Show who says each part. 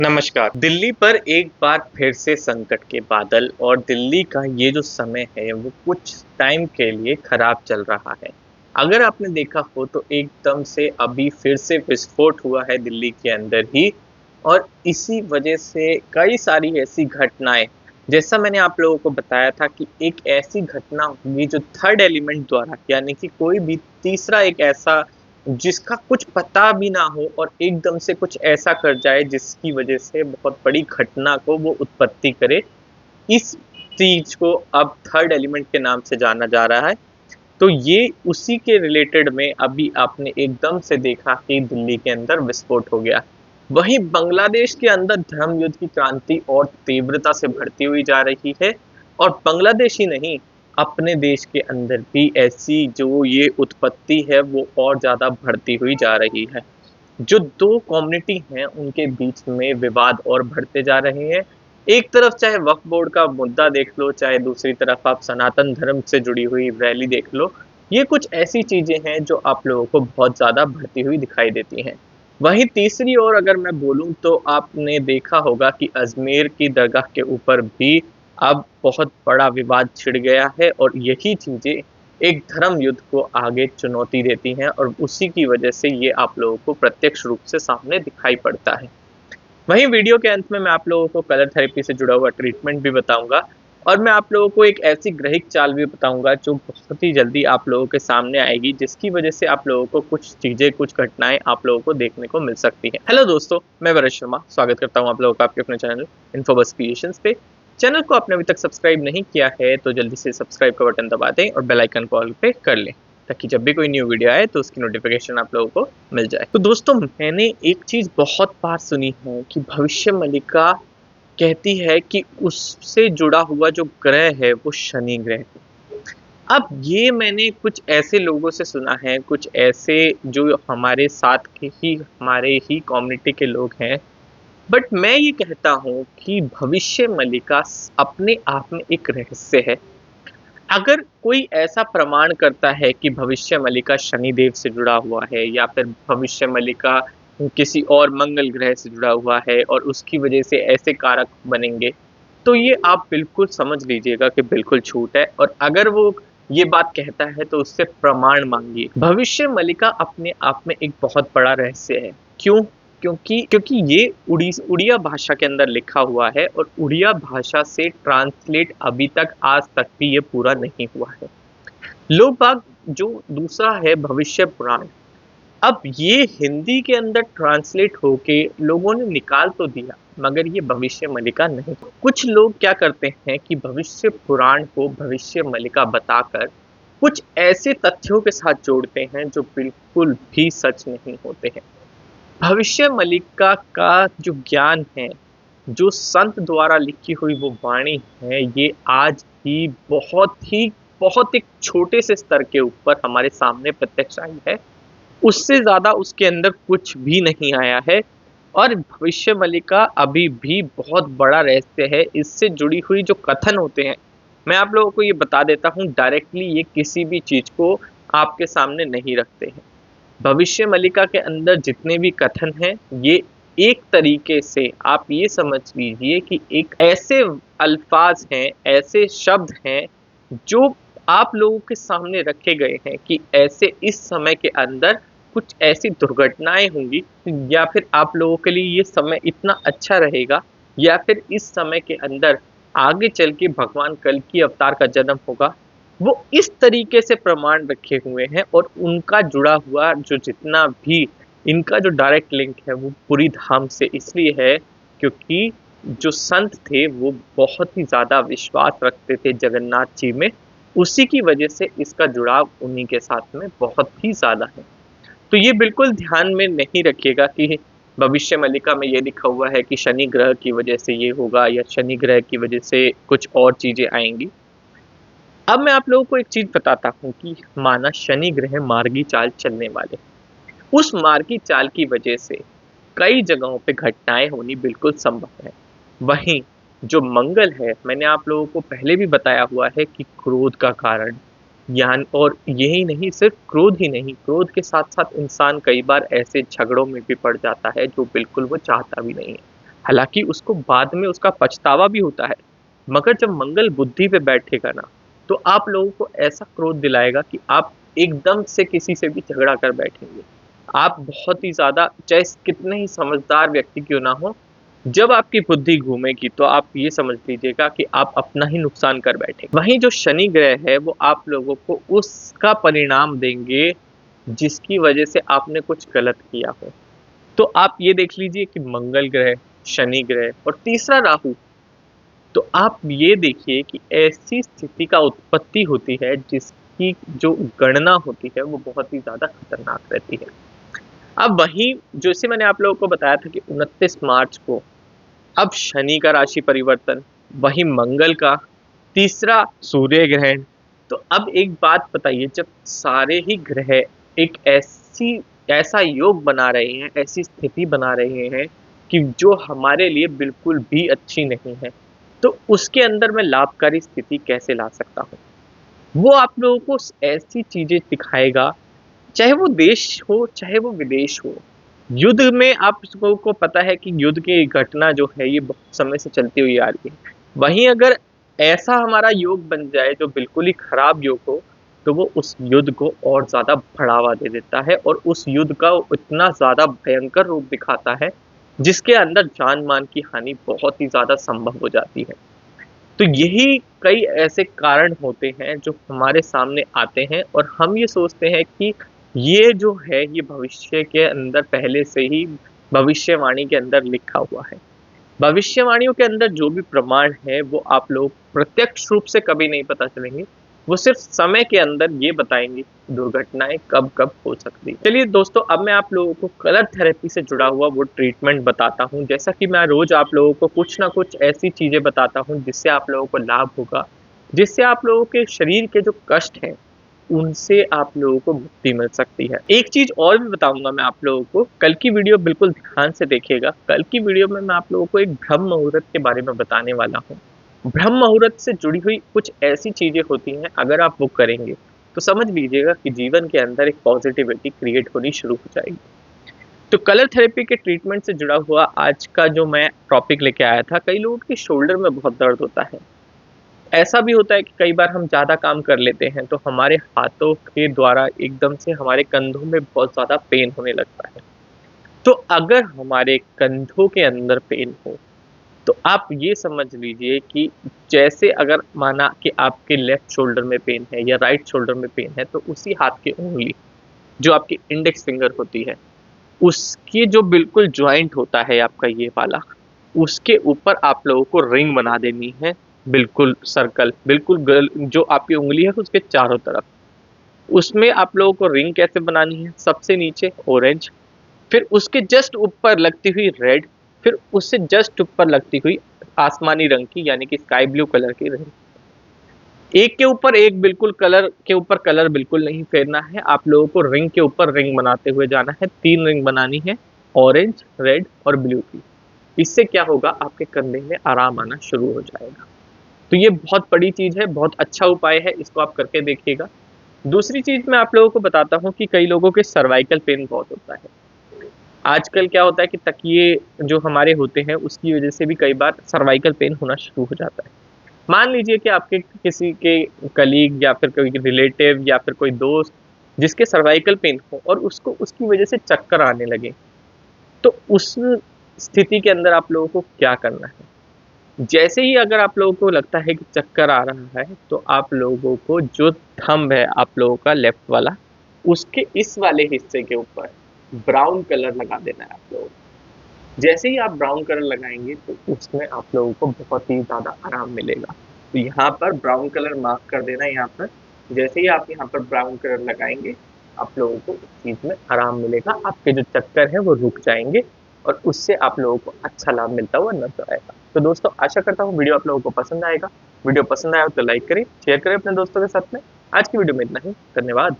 Speaker 1: नमस्कार। दिल्ली पर एक बार फिर से संकट के बादल और दिल्ली का ये जो समय है वो कुछ टाइम के लिए खराब चल रहा है। अगर आपने देखा हो तो एकदम से अभी फिर से विस्फोट हुआ है दिल्ली के अंदर ही और इसी वजह से कई सारी ऐसी घटनाएं, जैसा मैंने आप लोगों को बताया था कि एक ऐसी घटना होगी जो थर्ड एलिमेंट द्वारा, यानी कि कोई भी तीसरा एक ऐसा जिसका कुछ पता भी ना हो और एकदम से कुछ ऐसा कर जाए जिसकी वजह से बहुत बड़ी घटना को वो उत्पत्ति करे। इस चीज को अब थर्ड एलिमेंट के नाम से जाना जा रहा है। तो ये उसी के रिलेटेड में अभी आपने एकदम से देखा कि दिल्ली के अंदर विस्फोट हो गया। वहीं बांग्लादेश के अंदर धर्म युद्ध की क्रांति और तीव्रता से बढ़ती हुई जा रही है और बांग्लादेश ही नहीं, अपने देश के अंदर भी ऐसी जो ये उत्पत्ति है वो और ज़्यादा बढ़ती हुई जा रही है। जो दो कम्युनिटी हैं उनके बीच में विवाद और बढ़ते जा रहे हैं। एक तरफ चाहे वक्फ बोर्ड का मुद्दा देख लो, चाहे दूसरी तरफ आप सनातन धर्म से जुड़ी हुई रैली देख लो। ये कुछ ऐसी चीज़ें हैं जो आप लोगों को बहुत ज़्यादा बढ़ती हुई दिखाई देती हैं। वहीं तीसरी ओर अगर मैं बोलूँ तो आपने देखा होगा कि अजमेर की दरगाह के ऊपर भी अब बहुत बड़ा विवाद छिड़ गया है और यही चीज़ें एक धर्म युद्ध को आगे चुनौती देती हैं और उसी की वजह से ये आप लोगों को प्रत्यक्ष रूप से सामने दिखाई पड़ता है। वहीं वीडियो के अंत में मैं आप लोगों को कलर थेरेपी से जुड़ा हुआ ट्रीटमेंट भी बताऊंगा और मैं आप लोगों को एक ऐसी ग्रहिक चाल भी बताऊंगा जो बहुत ही जल्दी आप लोगों के सामने आएगी, जिसकी वजह से आप लोगों को कुछ चीज़ें, कुछ घटनाएं आप लोगों को देखने को मिल सकती है। हेलो दोस्तों, मैं वरद शर्मा स्वागत करता हूं आप लोगों का आपके अपने चैनल इन्फोबस क्रिएशंस पे। चैनल को आपने अभी तक सब्सक्राइब नहीं किया है तो जल्दी से सब्सक्राइब का बटन दबा दें और बेल आइकन को ऑल पे कर लें ताकि जब भी कोई न्यू वीडियो आए तो उसकी नोटिफिकेशन आप लोगों को मिल जाए। तो दोस्तों, मैंने एक चीज़ बहुत बार सुनी है कि भविष्य मलिका कहती है कि उससे जुड़ा हुआ जो ग्रह है वो शनि ग्रह है। अब ये मैंने कुछ ऐसे लोगों से सुना है, कुछ ऐसे जो हमारे साथ के ही हमारे ही कम्युनिटी के लोग हैं। बट मैं ये कहता हूँ कि भविष्य मलिका अपने आप में एक रहस्य है। अगर कोई ऐसा प्रमाण करता है कि भविष्य मलिका शनिदेव से जुड़ा हुआ है या फिर भविष्य मलिका किसी और मंगल ग्रह से जुड़ा हुआ है और उसकी वजह से ऐसे कारक बनेंगे, तो ये आप बिल्कुल समझ लीजिएगा कि बिल्कुल झूठ है। और अगर वो ये बात कहता है तो उससे प्रमाण मांगिए। भविष्य मलिका अपने आप में एक बहुत बड़ा रहस्य है। क्यों? क्योंकि ये उड़िया भाषा के अंदर लिखा हुआ है और उड़िया भाषा से ट्रांसलेट अभी तक आज तक भी ये पूरा नहीं हुआ है। लोग बाग जो दूसरा है भविष्य पुराण, अब ये हिंदी के अंदर ट्रांसलेट होके लोगों ने निकाल तो दिया मगर ये भविष्य मलिका नहीं। कुछ लोग क्या करते हैं कि भविष्य पुराण को भविष्य मलिका बताकर कुछ ऐसे तथ्यों के साथ जोड़ते हैं जो बिल्कुल भी सच नहीं होते हैं। भविष्य मलिका का जो ज्ञान है, जो संत द्वारा लिखी हुई वो वाणी है, ये आज भी बहुत एक छोटे से स्तर के ऊपर हमारे सामने प्रत्यक्ष आई है। उससे ज़्यादा उसके अंदर कुछ भी नहीं आया है और भविष्य मलिका अभी भी बहुत बड़ा रहस्य है। इससे जुड़ी हुई जो कथन होते हैं, मैं आप लोगों को ये बता देता हूँ डायरेक्टली, ये किसी भी चीज़ को आपके सामने नहीं रखते हैं। भविष्य मलिका के अंदर जितने भी कथन हैं, ये एक तरीके से आप ये समझ लीजिए कि एक ऐसे अल्फाज हैं, ऐसे शब्द हैं जो आप लोगों के सामने रखे गए हैं कि ऐसे इस समय के अंदर कुछ ऐसी दुर्घटनाएं होंगी या फिर आप लोगों के लिए ये समय इतना अच्छा रहेगा या फिर इस समय के अंदर आगे चल के भगवान कल की अवतार का जन्म होगा। वो इस तरीके से प्रमाण रखे हुए हैं और उनका जुड़ा हुआ जो जितना भी इनका जो डायरेक्ट लिंक है वो पूरी धाम से इसलिए है क्योंकि जो संत थे वो बहुत ही ज़्यादा विश्वास रखते थे जगन्नाथ जी में। उसी की वजह से इसका जुड़ाव उन्हीं के साथ में बहुत ही ज़्यादा है। तो ये बिल्कुल ध्यान में नहीं रखिएगा कि भविष्य मलिका में ये लिखा हुआ है कि शनि ग्रह की वजह से ये होगा या शनि ग्रह की वजह से कुछ और चीज़ें आएंगी। अब मैं आप लोगों को एक चीज़ बताता हूँ कि माना शनि ग्रह मार्गी चाल चलने वाले, उस मार्गी चाल की वजह से कई जगहों पे घटनाएं होनी बिल्कुल संभव है। वहीं जो मंगल है, मैंने आप लोगों को पहले भी बताया हुआ है कि क्रोध का कारण, यानी और यही नहीं, सिर्फ क्रोध ही नहीं, क्रोध के साथ साथ इंसान कई बार ऐसे झगड़ों में भी पड़ जाता है जो बिल्कुल वो चाहता भी नहीं है। हालांकि उसको बाद में उसका पछतावा भी होता है, मगर जब मंगल बुद्धि पे बैठेगा ना, तो आप लोगों को ऐसा क्रोध दिलाएगा कि आप एकदम से किसी से भी झगड़ा कर बैठेंगे। आप बहुत ही ज़्यादा, चाहे कितने ही समझदार व्यक्ति क्यों ना हो, जब आपकी बुद्धि घूमेगी तो आप ये समझ लीजिएगा कि आप अपना ही नुकसान कर बैठे। वहीं जो शनि ग्रह है वो आप लोगों को उसका परिणाम देंगे जिसकी वजह से आपने कुछ गलत किया हो। तो आप ये देख लीजिए कि मंगल ग्रह, शनि ग्रह और तीसरा राहु, तो आप ये देखिए कि ऐसी स्थिति का उत्पत्ति होती है जिसकी जो गणना होती है वो बहुत ही ज़्यादा खतरनाक रहती है। अब वहीं जैसे मैंने आप लोगों को बताया था कि 29 मार्च को अब शनि का राशि परिवर्तन, वहीं मंगल का, तीसरा सूर्य ग्रहण। तो अब एक बात बताइए, जब सारे ही ग्रह एक ऐसा योग बना रहे हैं, ऐसी स्थिति बना रहे हैं कि जो हमारे लिए बिल्कुल भी अच्छी नहीं है, तो उसके अंदर मैं लाभकारी स्थिति कैसे ला सकता हूँ? वो आप लोगों को ऐसी चीजें दिखाएगा, चाहे वो देश हो चाहे वो विदेश हो। युद्ध में आप लोगों को पता है कि युद्ध की घटना जो है ये बहुत समय से चलती हुई आ रही है। वहीं अगर ऐसा हमारा योग बन जाए जो बिल्कुल ही खराब योग हो, तो वो उस युद्ध को और ज़्यादा बढ़ावा दे देता है और उस युद्ध का इतना ज़्यादा भयंकर रूप दिखाता है, जिसके अंदर जान-माल की हानि बहुत ही ज़्यादा संभव हो जाती है। तो यही कई ऐसे कारण होते हैं जो हमारे सामने आते हैं और हम ये सोचते हैं कि ये जो है ये भविष्य के अंदर पहले से ही भविष्यवाणी के अंदर लिखा हुआ है। भविष्यवाणियों के अंदर जो भी प्रमाण है वो आप लोग प्रत्यक्ष रूप से कभी नहीं पता चलेंगे, वो सिर्फ समय के अंदर ये बताएंगे दुर्घटनाएं कब कब हो सकती है। चलिए दोस्तों, अब मैं आप लोगों को कलर थेरेपी से जुड़ा हुआ वो ट्रीटमेंट बताता हूँ। जैसा कि मैं रोज आप लोगों को कुछ ना कुछ ऐसी चीजें बताता हूँ जिससे आप लोगों को लाभ होगा, जिससे आप लोगों के शरीर के जो कष्ट हैं उनसे आप लोगों को मुक्ति मिल सकती है। एक चीज और भी बताऊंगा मैं आप लोगों को, कल की वीडियो बिल्कुल ध्यान से देखिएगा। कल की वीडियो में मैं आप लोगों को एक ब्रह्म मुहूर्त के बारे में बताने वाला हूँ। ब्रह्म मुहूर्त से जुड़ी हुई कुछ ऐसी चीजें होती हैं, अगर आप वो करेंगे तो समझ लीजिएगा कि जीवन के अंदर एक पॉजिटिविटी क्रिएट होनी शुरू हो जाएगी। तो कलर थेरेपी के ट्रीटमेंट से जुड़ा हुआ आज का जो मैं टॉपिक लेके आया था, कई लोगों के शोल्डर में बहुत दर्द होता है। ऐसा भी होता है कि कई बार हम ज़्यादा काम कर लेते हैं तो हमारे हाथों के द्वारा एकदम से हमारे कंधों में बहुत ज़्यादा पेन होने लगता है। तो अगर हमारे कंधों के अंदर पेन हो, तो आप ये समझ लीजिए कि जैसे अगर माना कि आपके लेफ्ट शोल्डर में पेन है या राइट शोल्डर में पेन है, तो उसी हाथ की उंगली जो आपकी इंडेक्स फिंगर होती है, उसकी जो बिल्कुल जॉइंट होता है आपका ये वाला, उसके ऊपर आप लोगों को रिंग बना देनी है। बिल्कुल सर्कल, बिल्कुल जो आपकी उंगली है उसके चारों तरफ, उसमें आप लोगों को रिंग कैसे बनानी है? सबसे नीचे ऑरेंज, फिर उसके जस्ट ऊपर लगती हुई रेड, फिर उससे जस्ट ऊपर लगती हुई आसमानी रंग की यानी कि स्काई ब्लू कलर की रिंग। एक के ऊपर एक, बिल्कुल कलर के ऊपर कलर बिल्कुल नहीं फेरना है। आप लोगों को रिंग के ऊपर रिंग बनाते हुए जाना है। 3 रिंग बनानी है, ऑरेंज, रेड और ब्लू की। इससे क्या होगा, आपके कंधे में आराम आना शुरू हो जाएगा। तो ये बहुत बड़ी चीज़ है, बहुत अच्छा उपाय है, इसको आप करके देखिएगा। दूसरी चीज़ मैं आप लोगों को बताता हूँ कि कई लोगों के सर्वाइकल पेन बहुत होता है। आजकल क्या होता है कि तकिए जो हमारे होते हैं उसकी वजह से भी कई बार सर्वाइकल पेन होना शुरू हो जाता है। मान लीजिए कि आपके किसी के कलीग या फिर कोई रिलेटिव या फिर कोई दोस्त जिसके सर्वाइकल पेन हो और उसको उसकी वजह से चक्कर आने लगे, तो उस स्थिति के अंदर आप लोगों को क्या करना है? जैसे ही अगर आप लोगों को लगता है कि चक्कर आ रहा है, तो आप लोगों को जो थंब है आप लोगों का लेफ्ट वाला, उसके इस वाले हिस्से के ऊपर ब्राउन कलर लगा देना है आप लोगों को। जैसे ही आप ब्राउन कलर लगाएंगे तो उसमें आप लोगों को बहुत ही ज़्यादा आराम मिलेगा। तो यहाँ पर ब्राउन कलर मार्क कर देना है यहाँ पर। जैसे ही आप यहाँ पर ब्राउन कलर लगाएंगे, आप लोगों को उस चीज़ में आराम मिलेगा, आपके जो चक्कर है वो रुक जाएंगे और उससे आप लोगों को अच्छा लाभ मिलता हुआ नजर आएगा। तो दोस्तों, आशा करता हूँ वीडियो आप लोगों को पसंद आएगा। वीडियो पसंद आया तो लाइक करें, शेयर करें अपने दोस्तों के साथ में। आज की वीडियो में इतना ही, धन्यवाद।